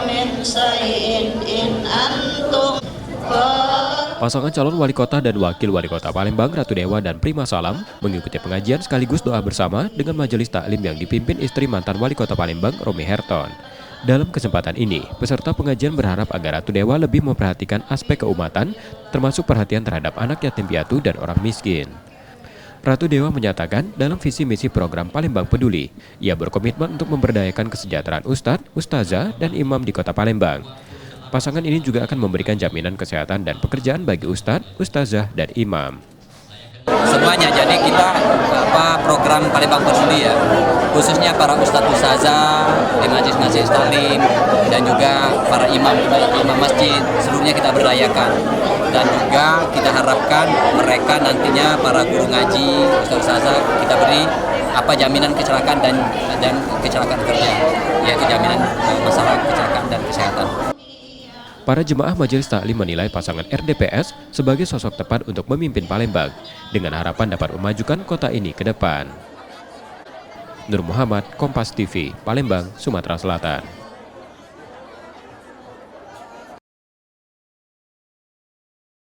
من شيء إن أنتم Pasangan calon wali kota dan wakil wali kota Palembang, Ratu Dewa dan Prima Salam, mengikuti pengajian sekaligus doa bersama dengan majelis taklim yang dipimpin istri mantan wali kota Palembang, Romi Herton. Dalam kesempatan ini, peserta pengajian berharap agar Ratu Dewa lebih memperhatikan aspek keumatan, termasuk perhatian terhadap anak yatim piatu dan orang miskin. Ratu Dewa menyatakan dalam visi misi program Palembang Peduli, ia berkomitmen untuk memberdayakan kesejahteraan ustadz, ustazah, dan imam di kota Palembang. Pasangan ini juga akan memberikan jaminan kesehatan dan pekerjaan bagi ustadz, ustazah, dan imam. Semuanya, jadi kita program Palembang Peduli ya, khususnya para ustadz ustazah di majelis taklim dan juga para imam masjid, seluruhnya kita berdayakan. Dan juga kita harapkan mereka nantinya para guru ngaji, ustadz ustazah, kita beri jaminan kecelakaan dan kecelakaan kerja, yaitu jaminan masalah kecelakaan dan kesehatan. Para jemaah majelis taklim menilai pasangan RDPS sebagai sosok tepat untuk memimpin Palembang, dengan harapan dapat memajukan kota ini ke depan. Nur Muhammad, Kompas TV, Palembang, Sumatera Selatan.